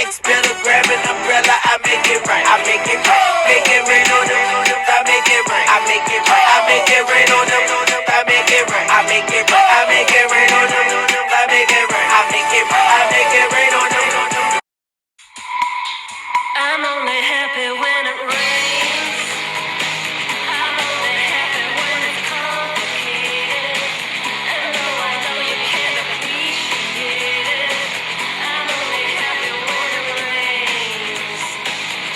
next. Better grab an umbrella, I make it right. I make it right. Make it rain on them. I make it right. I make it right. I make it rain on them. I make it right. I make it right. I make it rain on them. I make it right. I make it right. I make it rain on them. I'm only happy when it rains. I'm only happy when it's complicated. And though I know you can't appreciate it, I'm only happy when it rains.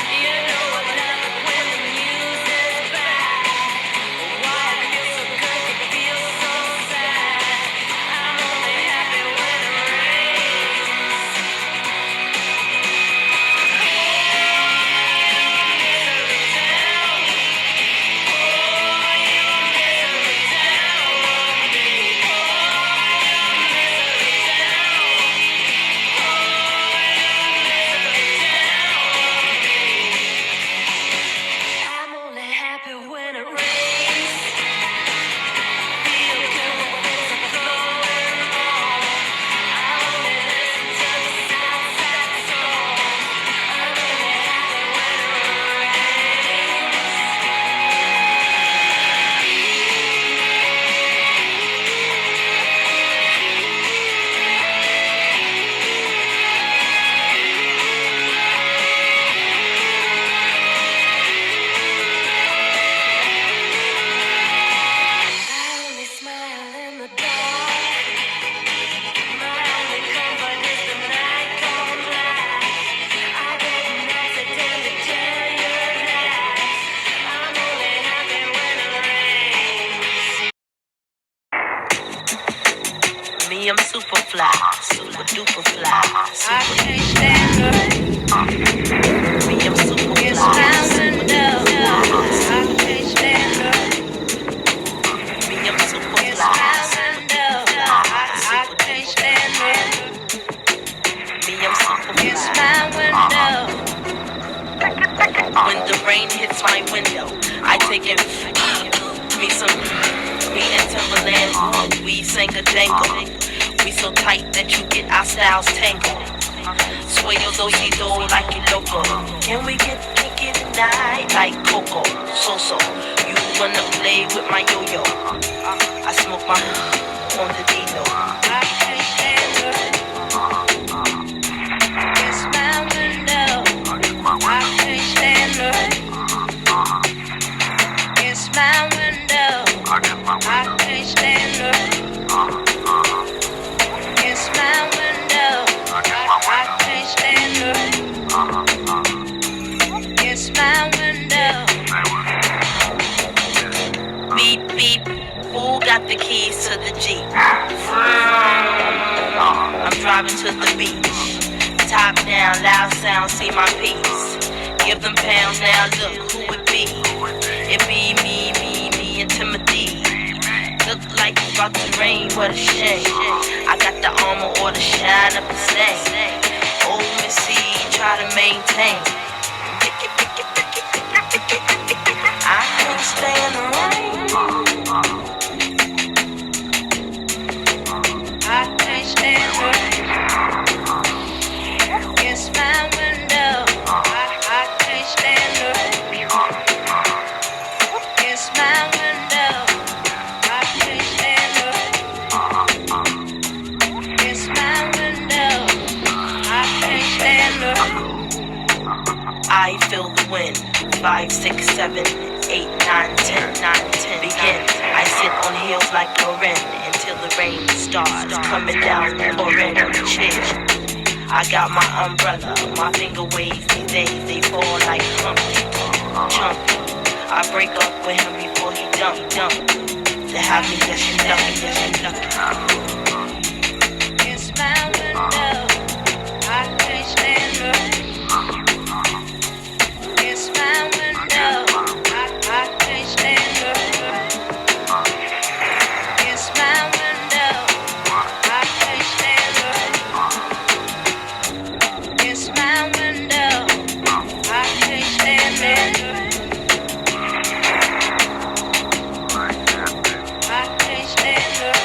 You know I love it when the music's bad. Why it feels so good, it feels so sad. I'm only happy when it rains. I'm only happy when it rains. Feel good when things are going wrong. I only listen to the sad, sad songs. I'm only happy when it rains. I only smile in the dark. My only comfort is the night gone black. I didn't accidentally tell you that. I'm only happy when it rains. Me, I'm super fly, super duper fly. I can't stand her. Me, I'm super fly. It's my window. I can't stand her. Me, I'm super fly. It's my window. I can't stand her. Me, I'm super fly. It's my window. When the rain hits my window, I take it. Me some. Me and Timberland, we sang a jangle. We so tight that you get our styles tangled. Sway your do-si-do like you loco. Can we get kinky tonight like Coco? So, you wanna play with my yo-yo? I smoke my on the Dino. I can't stand her. It's my window. I can't stand her. It's my window. I can't stand her. It's my window. I can't stand her. It's my window. Beep, beep. Who got the keys to the Jeep? I'm driving to the beach. Top down, loud sound, see my piece. Give them pounds now, look who it be. It be me and Timothy. Look like it's about to rain, what a shame. I got the armor or the shine up the same. Old Missy, try to maintain. I can't stand the rain. I can't stand the rain. It's my window. I can't stand the rain. It's my window. I can't stand the rain. It's my window. I can't stand the rain. I feel the wind. 5, 6, 7, 8, 9, 10, 9, 10. Begin. I sit on heels like Loren until the rain starts coming down. Pouring on the chair. I got my umbrella. My finger waves these days. They fall like Humpty Chumpty. I break up with him before he dump. To have me, yes, you lucky. It's my window. I can't stand her. It's my window. I can't stand her. It's my window. I can't stand her. It's my window. I can't stand her. I can't stand her.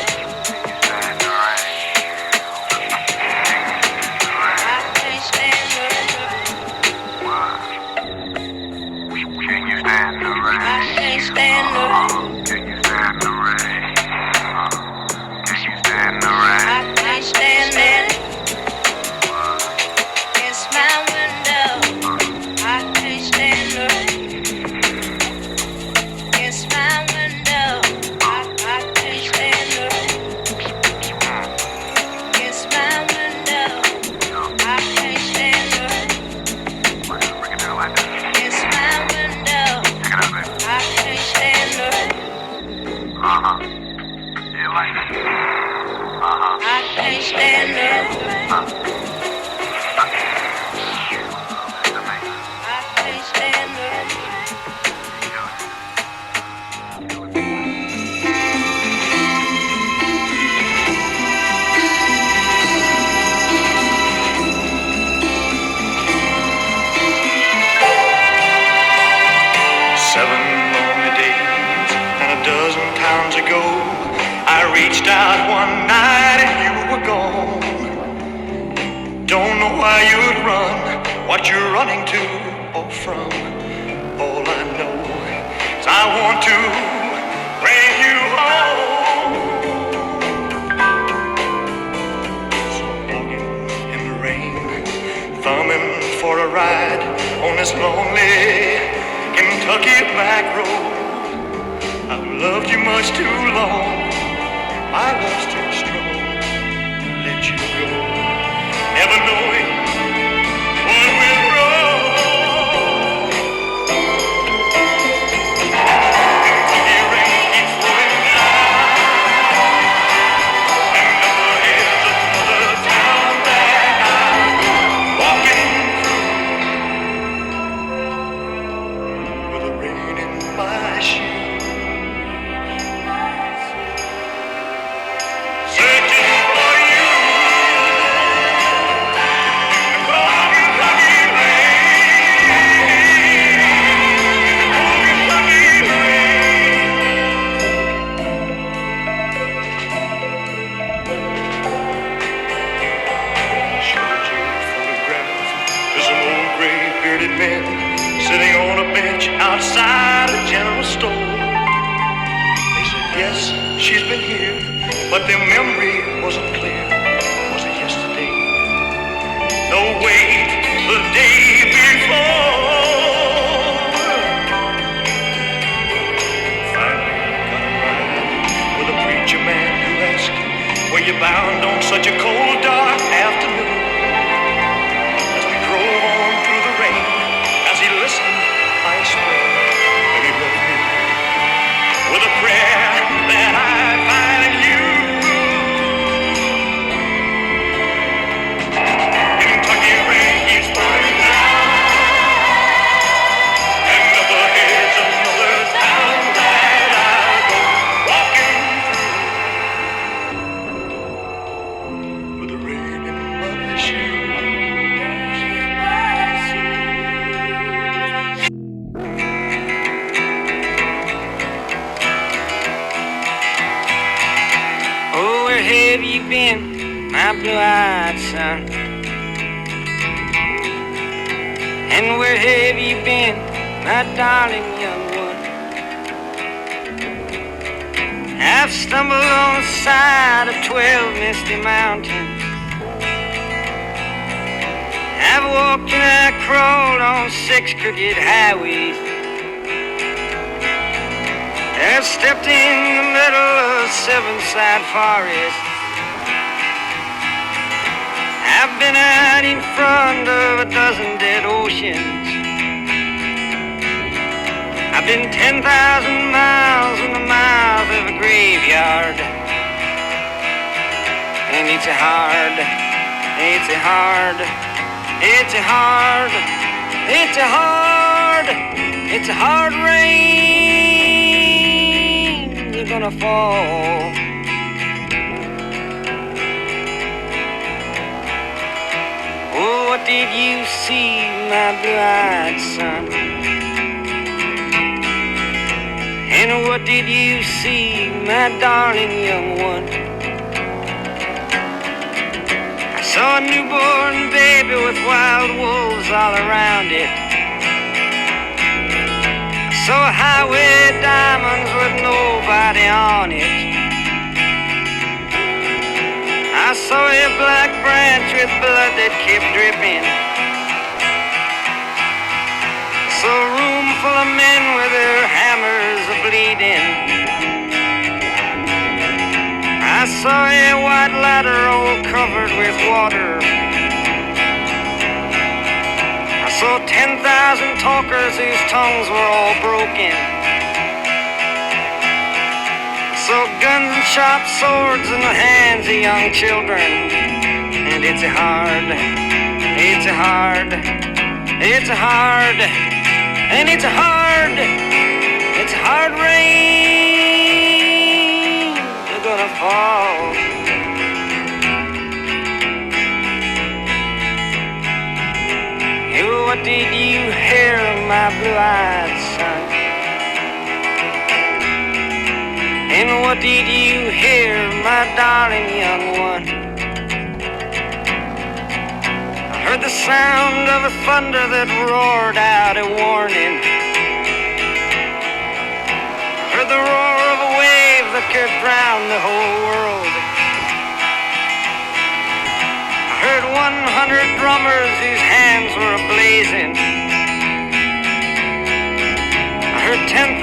reached out one night and you were gone. Don't know why you'd run, what you're running to or from. All I know is I want to bring you home. So walking in the rain, thumbing for a ride on this lonely Kentucky back road. I've loved you much too long, my love's too strong to let you go, never knowing what went wrong. Kentucky rain keeps falling down, and never ends another town that I'm walking through with the rain in my shoes. Men sitting on a bench outside a general store. They said, yes, she's been here, but their memory wasn't clear. Was it yesterday? No, wait, the day before. Finally got a ride with a preacher man who asked, were you bound on such a cold, dark afternoon? As we drove on through the rain, as he listened, I swear that he left me with a prayer that I find in you. Kentucky rain keeps falling down, and never heads another town that I go walking through with the rain in my shoes. Where have you been, my blue-eyed son? And where have you been, my darling young one? I've stumbled on the side of 12 misty mountains. I've walked and I crawled on 6 crooked highways. I've stepped in the middle of 7-side forest. I've been out in front of a dozen dead oceans. I've been 10,000 miles in the mouth of a graveyard. And it's a hard, it's a hard, it's a hard, it's a hard, it's a hard rain is gonna fall. Oh, what did you see, my blue-eyed son? And what did you see, my darling young one? I saw a newborn baby with wild wolves all around it. I saw a highway of diamonds with nobody on it. I saw a black branch with blood that kept dripping. I saw a room full of men with their hammers a-bleeding. I saw a white ladder all covered with water. I saw 10,000 talkers whose tongues were all broken. I saw guns and sharp swords in the hands of young children. And it's a hard, it's a hard, it's a hard, and it's a hard, it's a hard rain that's gonna fall. Oh, what did you hear, my blue-eyed son? And what did you hear, my darling young one? I heard the sound of a thunder that roared out a warning. I heard the roar of a wave that could drown the whole world. I heard 100 drummers whose hands were ablazing. I heard 10,000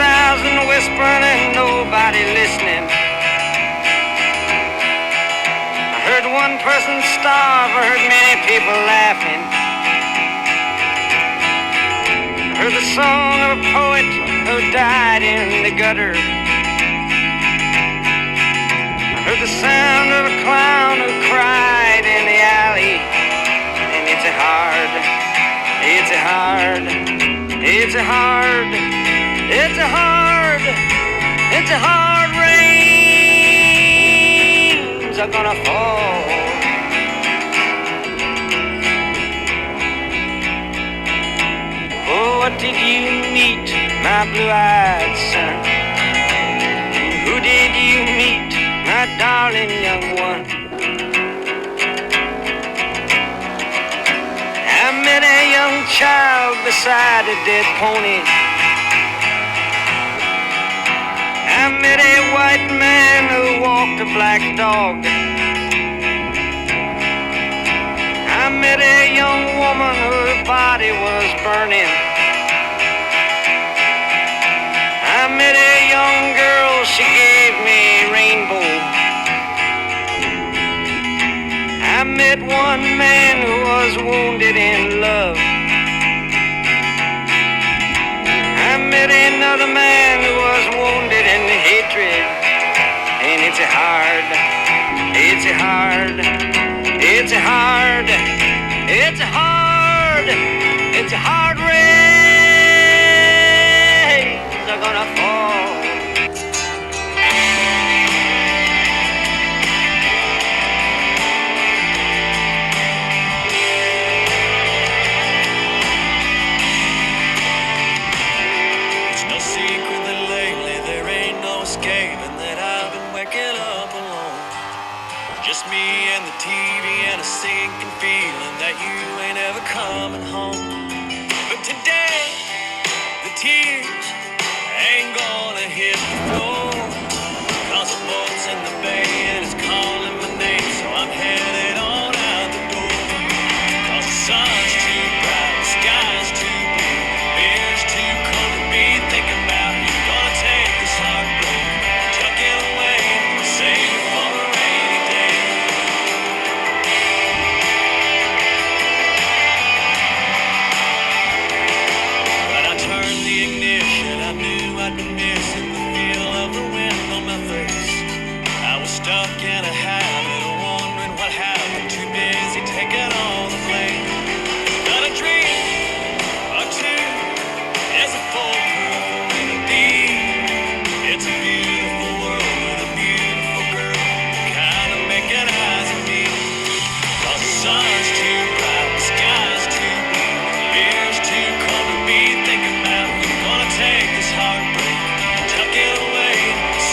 whispering and nobody listening. I heard one person starve, I heard many people laughing. I heard the song of a poet who died in the gutter. I heard the sound of a clown who cried in the alley. And it's a hard, it's a hard, it's a hard, it's a hard, it's a hard rains are gonna fall. Oh, what did you meet, my blue-eyed son? Who did you meet, my darling young one? I met a young child beside a dead pony. I met a white man who walked a black dog. I met a young woman whose body was burning. I met a young girl, she gave me a rainbow. I met one man who was wounded in love. I met another man who was wounded in hatred. And it's a hard, it's a hard, it's a hard, it's a hard, it's a hard rains are gonna fall. It's no secret that lately there ain't no escaping that I've been waking up alone. Just me and the TV and a sinking feeling that you ain't ever coming home. But today, the tears ain't gonna hit the floor. Cause the boat's in the bay and it's calling my name, so I'm headed on out the door. Cause the sun's too bright, the sky's too blue, beer's too cold to be thinking about you. Gonna take this heartbreak, tuck it away, save it for a rainy day. When I turned the ignition, I knew I'd been missing the feel of the wind on my face. I was stuck in a habit of wondering what happened, too busy taking all the blame. Not a dream or two is a foolproof remedy. It's a beautiful world with a beautiful girl, kind of making eyes at me. Cause the sun's too bright, the sky's too blue, beer's too cold to be thinking about you. Gonna take this heartbreak, tuck it away,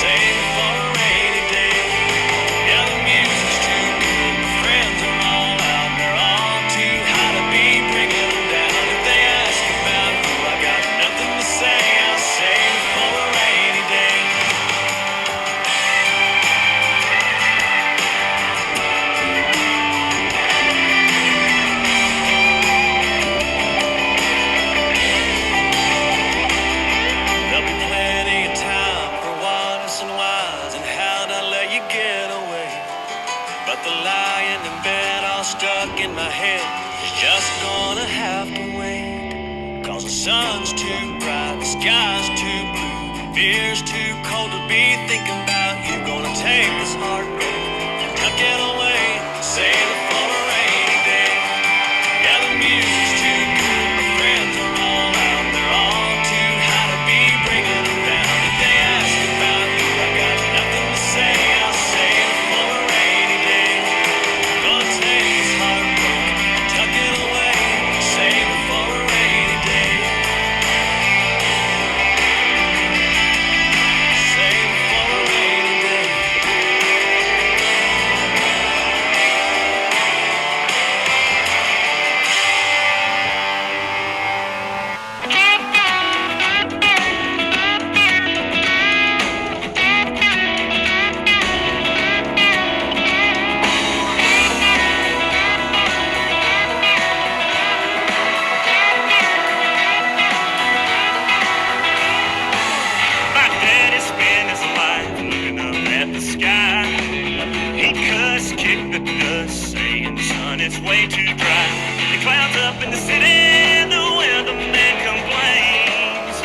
save it for a rainy day. Yeah, the music's too good, my friends are all out, they're all too high to be bringing them down. If they ask about who, I got nothing to say, I'll save it for a rainy day. There'll be plenty of time for wants and whys and how'd I let you get away. But the lying in bed all stuck in my head is just gonna have to wait. Cause the sun's too bright, the sky's too blue, beer's too cold to be thinking about you. Gonna take this heartbreak, tuck it away, save it for a rainy day. Yeah, the music's too good, my friends are all out, they're all too high to be bringing them down. If they ask about you, I got nothing to say, I'll save it for a rainy day. Gonna take this heartbreak, tuck it away, save it for a rainy day. Save it for a rainy the city, the weatherman complains.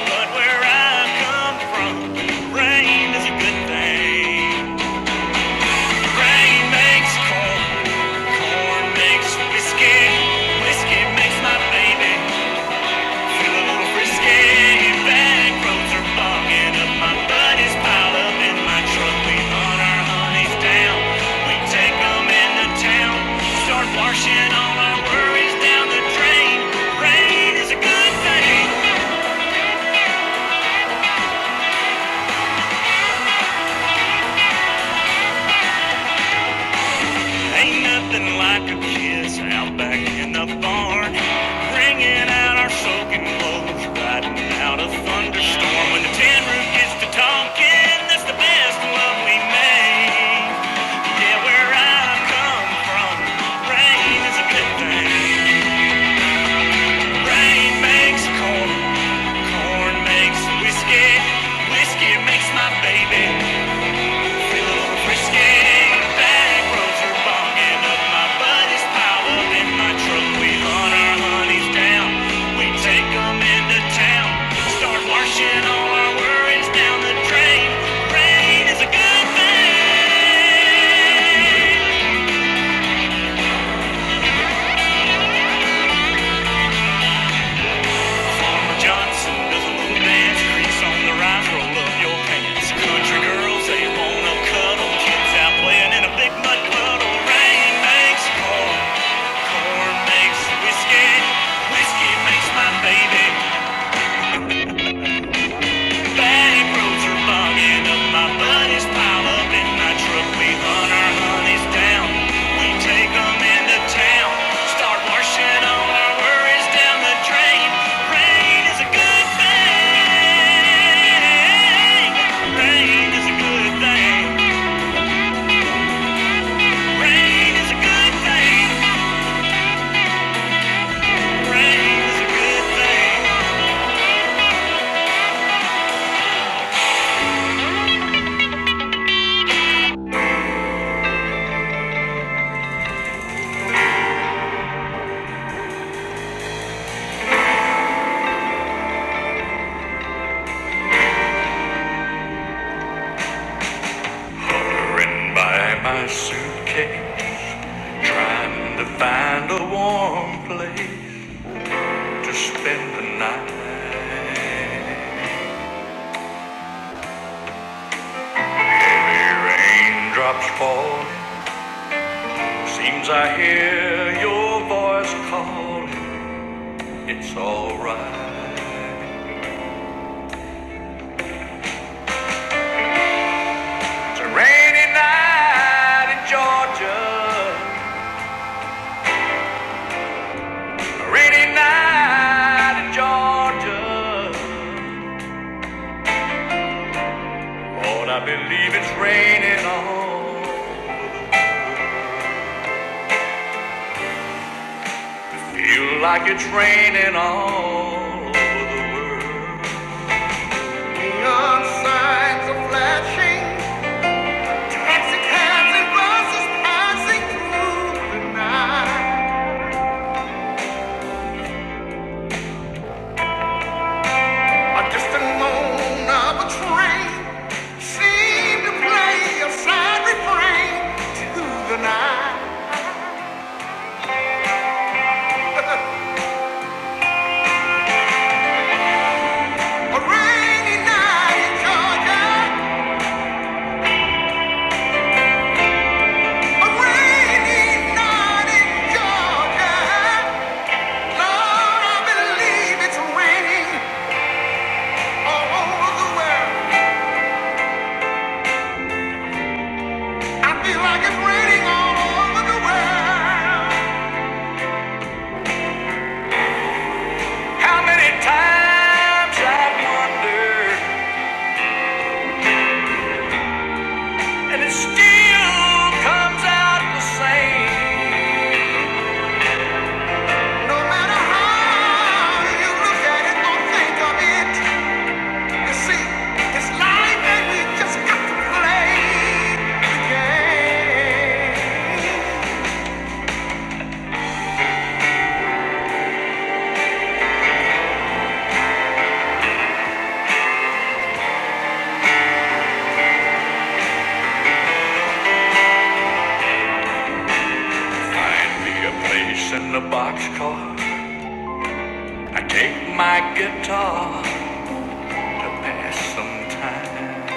But where I come from, rain is a good thing. Rain makes corn, corn makes whiskey, whiskey makes my baby feel a little frisky. Back roads are bogging up, my buddies pile up in my truck. We hunt our honeys down, we take them into town, start washing all our worries down the drain. Rain is a good thing. Ain't nothing like a kiss out back in the barn, wringing out our soaking clothes, riding out a thunderstorm. When the tin roof gets to talking, that's the best love we make. Yeah, where I come from, rain is a good thing. Rain makes corn, corn makes whiskey, whiskey makes my baby feel a little frisky. Back roads are bogging up, my buddies pile up in my truck. We hunt our honeys down, we take them into town, start washing all our worries down the drain. Rain is a good thing. Farmer Johnson does a little dance, crease on the rise, roll up your pants. Country girls, they wanna cuddle, kids out playing in a big mud puddle. Rain makes corn, corn makes whiskey, whiskey makes my baby. Back roads are bogging up, my buddies pile up in my truck. We hunt our honeys down, we take them into town, start washing all our worries down the drain. Rain is a good thing. Rain is a good thing. Rain is a good thing. Rain is a good thing. Hovering by my suitcase, trying to find a warm place to spend the night. Heavy raindrops falling, seems I hear your voice calling. It's alright. It's a rainy night in Georgia, a rainy night in Georgia. Lord, I believe it's raining all over. Feel like it's raining all over the world. Neon signs are flashing, taxi cabs and buses passing through the night. A distant moan of a train seemed to play a sad refrain to the night. boxcar. I take my guitar to pass some time.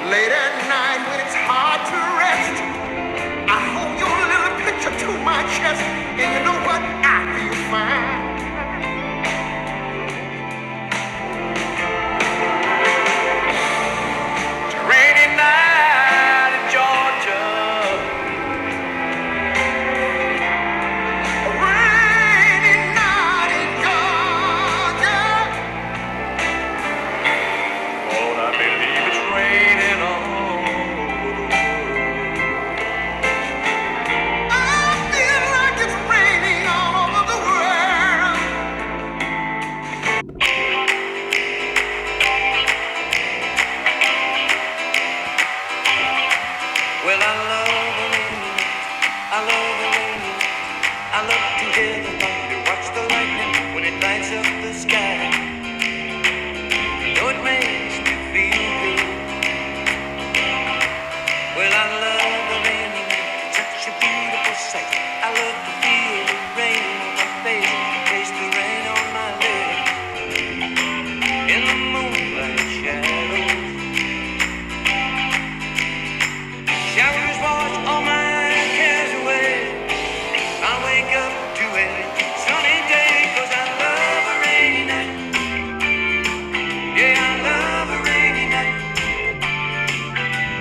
Late at night when it's hard to rest, I hold your little picture to my chest, and you know what? I feel fine. It's a rainy night in Georgia. A rainy night in Georgia. Lord, I believe it's raining all over the world. I feel like it's raining all over the world. Well, I love the rain. I love the rain. I love to hear the thunder, watch the lightning when it lights up the sky. You know it makes me feel good. Well, I love the rain. It's such a beautiful sight. I love to feel the rain on my face, taste the rain on my lips. In the moonlight shadows, showers wash all my cares away. I wake up to a sunny day 'cause I love a rainy night. Yeah, I love a rainy night.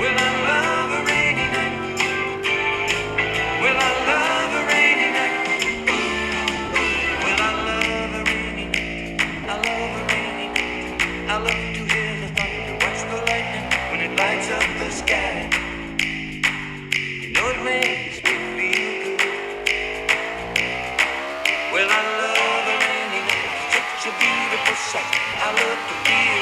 Well, I love a rainy night. Well, I love a rainy night. Well, I love a rainy night. I love a rainy night. I love to hear the thunder, watch the lightning when it lights up the sky. You know it makes me feel good. Well, I love a rainy night, such a beautiful sight. I love to feel